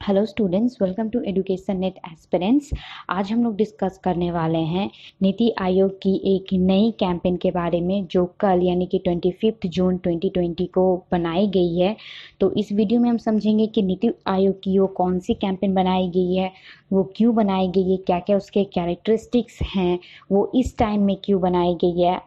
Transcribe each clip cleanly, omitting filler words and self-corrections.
Hello students, welcome to education NET aspirants. आज हम लोग डिस्कस करने वाले हैं नीति आयोग की एक नई कैंपेन के बारे में जो कल यानी कि 25 जून 2020 को बनाई गई है। तो इस वीडियो में हम समझेंगे कि नीति आयोग की वो कौन सी कैंपेन बनाई गई है, वो क्यों बनाई गई है, क्या क्या उसके कैरेक्टरिस्टिक्स हैं, वो इस टाइम में क्यों बनाई गई है।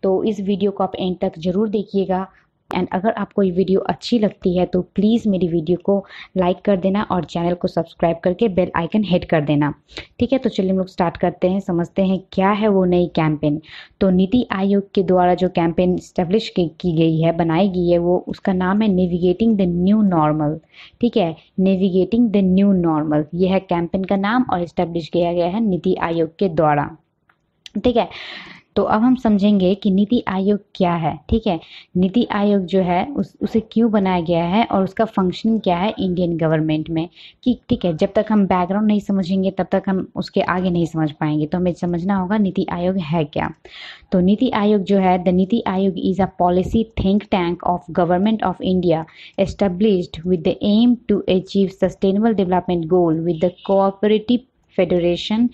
तो इस वीडियो को आप एंड तक ज़रूर देखिएगा। एंड अगर आपको ये वीडियो अच्छी लगती है तो प्लीज़ मेरी वीडियो को लाइक कर देना और चैनल को सब्सक्राइब करके बेल आइकन हिट कर देना। ठीक है, तो चलिए हम लोग स्टार्ट करते हैं, समझते हैं क्या है वो नई कैंपेन। तो नीति आयोग के द्वारा जो कैंपेन इस्टेब्लिश की गई है, बनाई गई है, वो उसका नाम है नेविगेटिंग द न्यू नॉर्मल। ठीक है, नेविगेटिंग द न्यू नॉर्मल, ये है कैंपेन का नाम और इस्टेब्लिश किया गया है नीति आयोग के द्वारा। ठीक है, तो अब हम समझेंगे कि नीति आयोग क्या है। ठीक है, नीति आयोग जो है उसे क्यों बनाया गया है और उसका फंक्शनिंग क्या है इंडियन गवर्नमेंट में। कि ठीक है, जब तक हम बैकग्राउंड नहीं समझेंगे तब तक हम उसके आगे नहीं समझ पाएंगे। तो हमें समझना होगा नीति आयोग है क्या। तो नीति आयोग जो है, the NITI Aayog is a policy think tank of government of India established with the aim to achieve sustainable development goal with the cooperative federation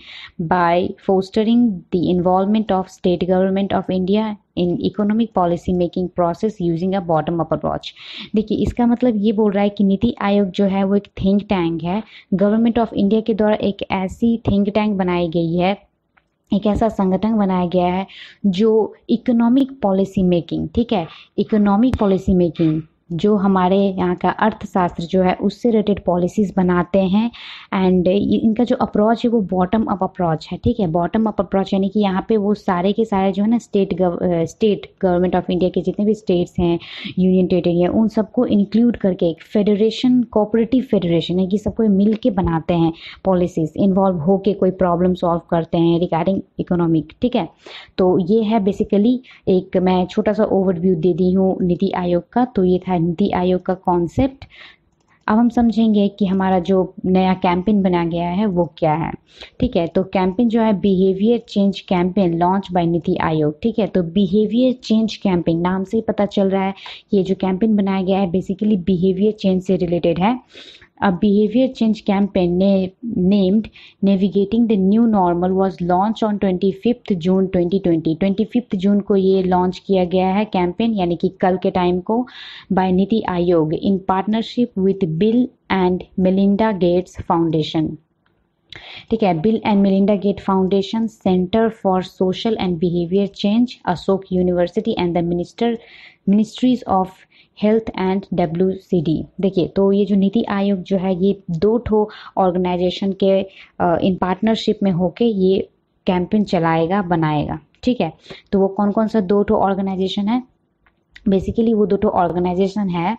by fostering the involvement of state government of India in economic policy making process using a bottom up approach। देखिए, इसका मतलब ये बोल रहा है कि नीति आयोग जो है वो एक थिंक टैंक है। गवर्नमेंट ऑफ इंडिया के द्वारा एक ऐसी थिंक टैंक बनाई गई है, एक ऐसा संगठन बनाया गया है जो इकोनॉमिक पॉलिसी मेकिंग, ठीक है, इकोनॉमिक पॉलिसी मेकिंग जो हमारे यहाँ का अर्थशास्त्र जो है उससे रिलेटेड पॉलिसीज़ बनाते हैं। एंड इनका जो अप्रोच है वो बॉटम अप अप्रोच है। ठीक है, बॉटम अप अप्रोच यानी कि यहाँ पे वो सारे के सारे जो है ना स्टेट गवर्नमेंट ऑफ इंडिया के जितने भी स्टेट्स हैं, यूनियन टेरिटरी है, उन सबको इंक्लूड करके एक फेडरेशन, कोऑपरेटिव फेडरेशन है कि सबको मिल के बनाते हैं पॉलिसीज़, इन्वॉल्व होके कोई प्रॉब्लम सॉल्व करते हैं रिगार्डिंग इकोनॉमिक। ठीक है, तो ये है बेसिकली एक मैं छोटा सा ओवरव्यू दे दी हूँ नीति आयोग का। तो ये था नीति आयोग का कॉन्सेप्ट। अब हम समझेंगे कि हमारा जो नया कैंपेन बना गया है वो क्या है। ठीक है, तो कैंपेन जो है behaviour change campaign launch by NITI आयोग। ठीक है, तो बिहेवियर चेंज कैंपेन नाम से ही पता चल रहा है कि ये जो कैंपेन बनाया गया है बेसिकली बिहेवियर चेंज से रिलेटेड है। A behavior change campaign named Navigating the New Normal was launched on 25th June 2020। 25 जून को ये लॉन्च किया गया है कैंपेन, यानी कि कल के टाइम को, by NITI Aayog in partnership with Bill and Melinda Gates foundation. ठीक है, Bill and Melinda Gate foundation, centre for social and behaviour change, Ashoka university and the ministries of health and WCD। देखिए, तो ये जो नीति आयोग जो है ये दो ठो ऑर्गेनाइजेशन के इन पार्टनरशिप में होके ये कैंपेन चलाएगा, बनाएगा। ठीक है, तो वो कौन कौन सा दो ठो ऑर्गेनाइजेशन है? बेसिकली वो दो ठो ऑर्गेनाइजेशन है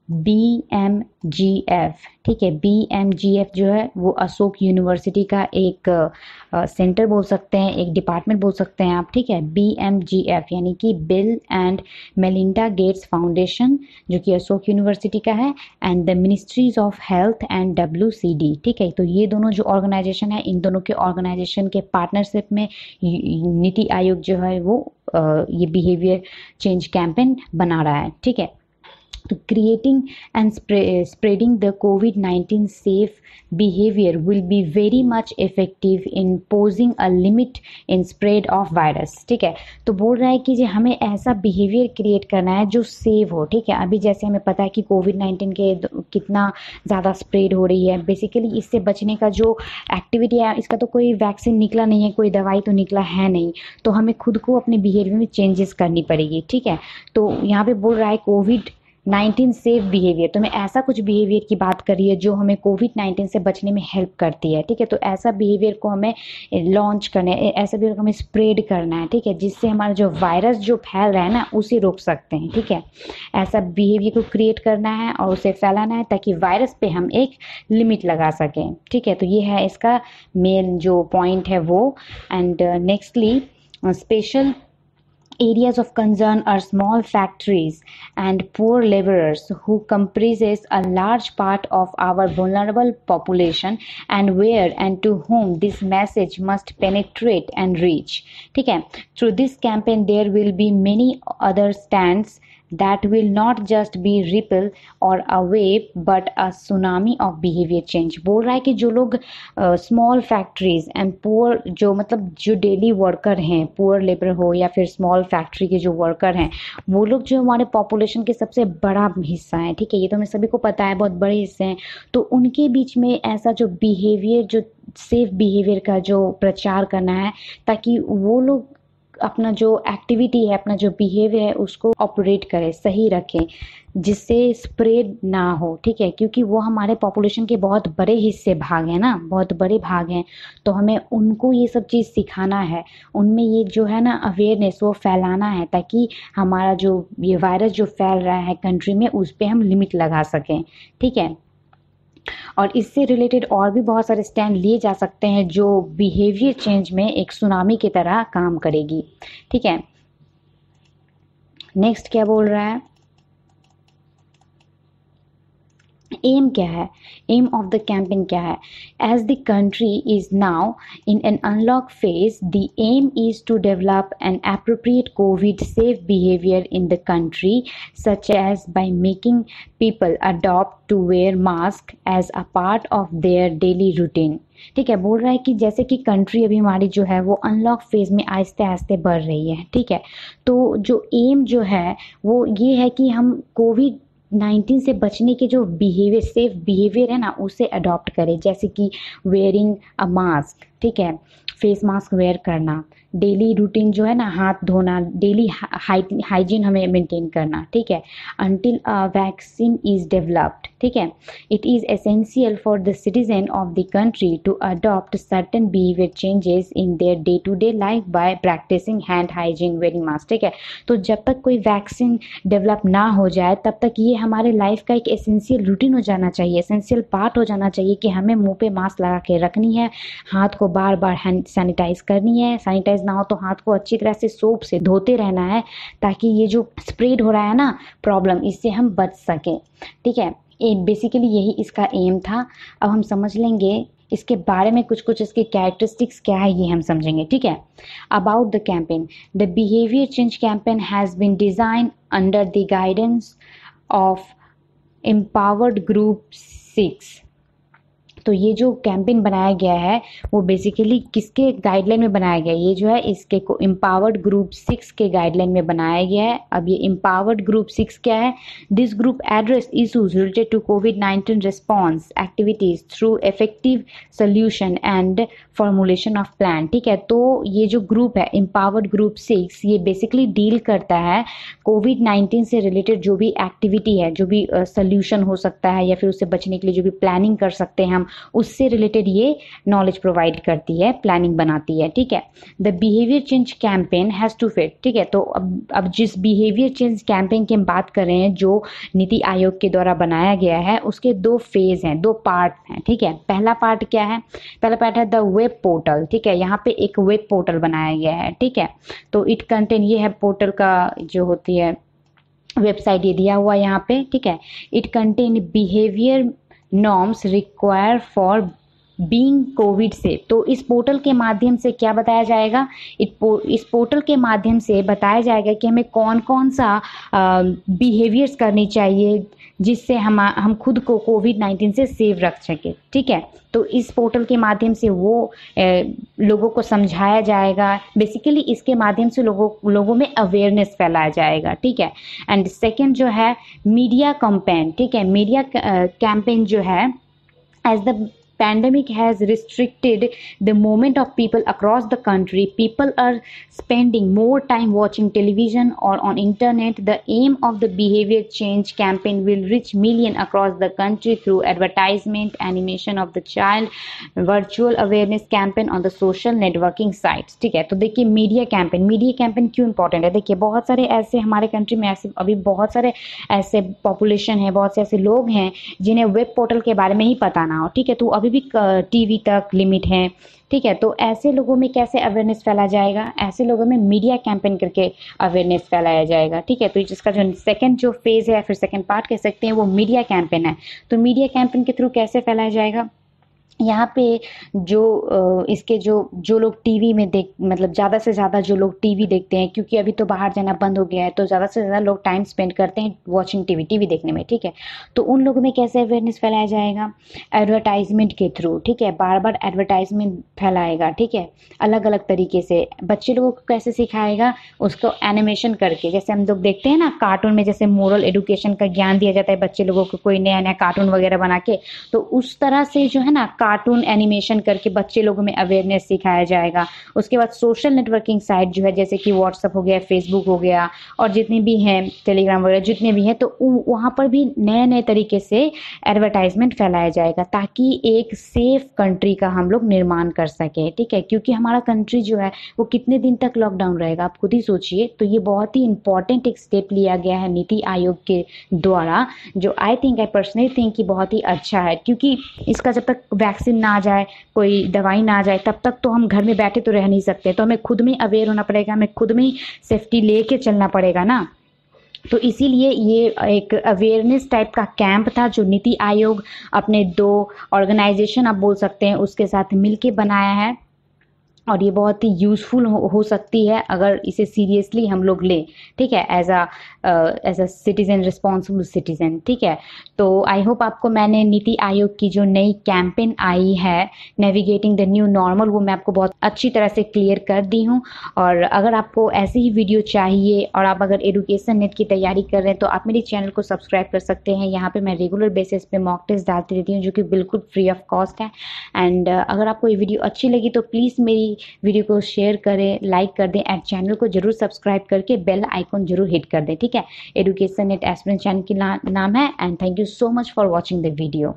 BMGF। ठीक है, BMGF जो है वो अशोक यूनिवर्सिटी का एक सेंटर बोल सकते हैं, एक डिपार्टमेंट बोल सकते हैं आप। ठीक है, BMGF यानी कि bill and Melinda Gates foundation जो कि अशोक यूनिवर्सिटी का है, and the ministries of health and WCD। ठीक है, तो ये दोनों जो ऑर्गेनाइजेशन है, इन दोनों के ऑर्गेनाइजेशन के पार्टनरशिप में नीति आयोग जो है वो ये बिहेवियर चेंज कैंपेन बना रहा है। ठीक है, तो creating and spreading the COVID-19 safe behavior will be very much effective in posing a limit in spread of virus। ठीक है, तो बोल रहा है कि जो हमें ऐसा बिहेवियर क्रिएट करना है जो सेफ हो। ठीक है, अभी जैसे हमें पता है कि COVID-19 के कितना ज़्यादा स्प्रेड हो रही है, बेसिकली इससे बचने का जो एक्टिविटी है, इसका तो कोई वैक्सीन निकला नहीं है, कोई दवाई तो निकला है नहीं, तो हमें खुद को अपने बिहेवियर में चेंजेस करनी पड़ेगी। ठीक है, तो यहाँ पे बोल रहा है COVID-19 सेफ बिहेवियर, तो हमें ऐसा कुछ बिहेवियर की बात करी है जो हमें COVID-19 से बचने में हेल्प करती है। ठीक है, तो ऐसा बिहेवियर को हमें लॉन्च करना है, ऐसा बिहेवियर को हमें स्प्रेड करना है। ठीक है, जिससे हमारा जो वायरस जो फैल रहा है ना उसे रोक सकते हैं। ठीक है, ऐसा बिहेवियर को क्रिएट करना है और उसे फैलाना है ताकि वायरस पे हम एक लिमिट लगा सकें। ठीक है, तो ये है इसका मेन जो पॉइंट है वो। And nextly special areas of concern are small factories and poor laborers who comprises a large part of our vulnerable population and where and to whom this message must penetrate and reach। ठीक है, through this campaign there will be many other stands that will not just be ripple or a wave but a tsunami of behavior change। बोल रहा है कि जो लोग small factories and poor, जो मतलब जो डेली वर्कर हैं, पुअर लेबर हो या फिर स्मॉल फैक्ट्री के जो वर्कर हैं, वो लोग जो हमारे पॉपुलेशन के सबसे बड़ा हिस्सा है, ठीक है, ये तो हमें सभी को पता है, बहुत बड़े हिस्से हैं। तो उनके बीच में ऐसा जो बिहेवियर, जो सेफ बिहेवियर का जो प्रचार करना है, ताकि वो लोग अपना जो एक्टिविटी है, अपना जो बिहेवियर है उसको ऑपरेट करें, सही रखें, जिससे स्प्रेड ना हो, ठीक है, क्योंकि वो हमारे पॉपुलेशन के बहुत बड़े हिस्से भाग हैं ना, बहुत बड़े भाग हैं। तो हमें उनको ये सब चीज़ सिखाना है, उनमें ये जो है ना अवेयरनेस वो फैलाना है, ताकि हमारा जो ये वायरस जो फैल रहा है कंट्री में, उस पर हम लिमिट लगा सकें, ठीक है। और इससे रिलेटेड और भी बहुत सारे स्टैंड लिए जा सकते हैं जो बिहेवियर चेंज में एक सुनामी की तरह काम करेगी, ठीक है। नेक्स्ट क्या बोल रहा है, एम क्या है, एम ऑफ द कैंपेन क्या है। As the country is now in an unlock phase, the aim is to develop an appropriate covid safe behaviour in the country, such as by making people adopt to wear mask as a part of their daily routine. ठीक है, बोल रहा है कि जैसे कि country अभी हमारी जो है वो अनलॉक फेज में आहिस्ते आहिस्ते बढ़ रही है, ठीक है। तो जो एम जो है वो ये है कि हम कोविड-19 से बचने के जो बिहेवियर, सेफ बिहेवियर है ना, उसे अडॉप्ट करें, जैसे कि वेयरिंग अ मास्क, ठीक है, फेस मास्क वेयर करना, डेली रूटीन जो है ना, हाथ धोना, डेली हाइजीन हमें मेंटेन करना, ठीक है, until a vaccine is developed, ठीक है। It is essential for the citizen of the country to adopt certain behaviour changes in their day to day life by practising hand hygiene, wearing mask, ठीक है। तो जब तक कोई vaccine develop ना हो जाए तब तक ये हमारे लाइफ का एक एसेंशियल रूटीन हो जाना चाहिए, एसेंशियल पार्ट हो जाना चाहिए कि हमें मुंह पे मास्क लगा के रखनी है, हाथ को बार बार हैंड सैनिटाइज करनी है, सैनिटाइज ना हो तो हाथ को अच्छी तरह से सोप से धोते रहना है, ताकि ये जो स्प्रेड हो रहा है ना प्रॉब्लम, इससे हम बच सकें, ठीक है। बेसिकली यही इसका एम था। अब हम समझ लेंगे इसके बारे में, कुछ कुछ इसके कैरेक्टरिस्टिक्स क्या है ये हम समझेंगे, ठीक है। About the campaign, the behaviour change campaign has been design under the guidance of empowered group 6। तो ये जो कैंपेन बनाया गया है वो बेसिकली किसके गाइडलाइन में बनाया गया है, ये जो है इसके को एम्पावर्ड ग्रुप 6 के गाइडलाइन में बनाया गया है। अब ये एम्पावर्ड ग्रुप 6 क्या है, this group address issues related to कोविड-19 response activities through effective solution and formulation of plan, ठीक है। तो ये जो ग्रुप है एम्पावर्ड ग्रुप 6, ये बेसिकली डील करता है कोविड-19 से रिलेटेड जो भी एक्टिविटी है, जो भी सोल्यूशन हो सकता है या फिर उससे बचने के लिए जो भी प्लानिंग कर सकते हैं हम, उससे रिलेटेड ये नॉलेज प्रोवाइड करती है, प्लानिंग बनाती है, ठीक है। The behaviour change campaign has to fit, ठीक है। तो अब जिस बिहेवियर चेंज कैंपेन की हम बात कर रहे हैं जो नीति आयोग के द्वारा बनाया गया है, उसके दो फेज हैं, दो पार्ट हैं, ठीक है। पहला पार्ट क्या है, पहला पार्ट है द वेब पोर्टल, ठीक है। यहाँ पे एक वेब पोर्टल बनाया गया है, ठीक है। तो इट कंटेन, ये है पोर्टल का जो होती है वेबसाइट, ये दिया हुआ यहाँ पे, ठीक है। It contain behaviour norms require for being Covid से। तो इस पोर्टल के माध्यम से क्या बताया जाएगा, इस पोर्टल के माध्यम से बताया जाएगा कि हमें कौन कौन सा बिहेवियर्स करनी चाहिए जिससे हम खुद को कोविड-19 से सेव रख सके, ठीक है। तो इस पोर्टल के माध्यम से वो लोगों को समझाया जाएगा, बेसिकली इसके माध्यम से लोगों में अवेयरनेस फैलाया जाएगा, ठीक है। एंड सेकेंड जो है मीडिया कैंपेन, ठीक है। मीडिया कैंपेन जो है, as the pandemic has restricted the movement of people across the country, people are spending more time watching television or on internet. The aim of the behavior change campaign will reach millions across the country through advertisement, animation of the child, virtual awareness campaign on the social networking sites, ठीक है। तो देखिए media campaign क्यों important है, देखिए बहुत सारे ऐसे हमारे कंट्री में ऐसे अभी बहुत सारे ऐसे पॉपुलेशन है, बहुत से ऐसे लोग हैं जिन्हें वेब पोर्टल के बारे में ही पता ना हो, ठीक है। तो अभी भी टीवी तक लिमिट है, ठीक है। तो ऐसे लोगों में कैसे अवेयरनेस फैला जाएगा, ऐसे लोगों में मीडिया कैंपेन करके अवेयरनेस फैलाया जाएगा, ठीक है। तो जिसका जो सेकंड जो फेज है, फिर सेकंड पार्ट कह सकते हैं, वो मीडिया कैंपेन है। तो मीडिया कैंपेन के थ्रू कैसे फैलाया जाएगा, यहाँ पे इसके जो जो लोग टीवी में देख मतलब ज़्यादा से ज़्यादा जो लोग टीवी देखते हैं, क्योंकि अभी तो बाहर जाना बंद हो गया है, तो ज़्यादा से ज़्यादा लोग टाइम स्पेंड करते हैं वॉचिंग टीवी देखने में, ठीक है। तो उन लोगों में कैसे अवेयरनेस फैलाया जाएगा? एडवर्टाइजमेंट के थ्रू, ठीक है, बार बार एडवर्टाइजमेंट फैलाएगा, ठीक है, अलग अलग तरीके से। बच्चे लोगों को कैसे सिखाएगा? उसको एनिमेशन करके, जैसे हम लोग देखते हैं ना कार्टून में, जैसे मोरल एडुकेशन का ज्ञान दिया जाता है बच्चे लोगों को, कोई नया नया कार्टून वगैरह बना के, तो उस तरह से जो है ना कार्टून एनिमेशन करके बच्चे लोगों में अवेयरनेस सिखाया जाएगा। उसके बाद सोशल नेटवर्किंग साइट जो है, जैसे कि व्हाट्सअप हो गया, फेसबुक हो गया, और जितने भी हैं टेलीग्राम वगैरह जितने भी हैं, तो वहाँ पर भी नए नए तरीके से एडवर्टाइजमेंट फैलाया जाएगा, ताकि एक सेफ कंट्री का हम लोग निर्माण कर सके, ठीक है। क्योंकि हमारा कंट्री जो है वो कितने दिन तक लॉकडाउन रहेगा, आप खुद ही सोचिए। तो ये बहुत ही इंपॉर्टेंट एक स्टेप लिया गया है नीति आयोग के द्वारा, जो आई पर्सनली थिंक कि बहुत ही अच्छा है। क्योंकि इसका जब तक वैक्सीन ना आ जाए, कोई दवाई ना आ जाए, तब तक तो हम घर में बैठे तो रह नहीं सकते, तो हमें खुद में अवेयर होना पड़ेगा, हमें खुद में सेफ्टी लेके चलना पड़ेगा ना। तो इसीलिए ये एक अवेयरनेस टाइप का कैंप था, जो नीति आयोग अपने 2 ऑर्गेनाइजेशन आप बोल सकते हैं उसके साथ मिलके बनाया है, और ये बहुत ही यूज़फुल हो सकती है अगर इसे सीरियसली हम लोग लें, ठीक है, as a citizen, responsible citizen, ठीक है। तो आई होप आपको मैंने नीति आयोग की जो नई कैंपेन आई है नेविगेटिंग द न्यू नॉर्मल, वो मैं आपको बहुत अच्छी तरह से क्लियर कर दी हूँ। और अगर आपको ऐसी ही वीडियो चाहिए और आप अगर एडुकेशन नेट की तैयारी कर रहे हैं, तो आप मेरे चैनल को सब्सक्राइब कर सकते हैं। यहाँ पे मैं रेगुलर बेसिस पे मॉक टेस्ट डालती रहती हूँ, जो कि बिल्कुल फ्री ऑफ कॉस्ट है। एंड अगर आपको ये वीडियो अच्छी लगी तो प्लीज़ मेरी वीडियो को शेयर करें, लाइक कर दें, एंड चैनल को जरूर सब्सक्राइब करके बेल आइकन जरूर हिट कर दें, ठीक है। एडुकेशन नेट एस्पिरेंट चैनल की नाम है। And thank you so much for watching the video.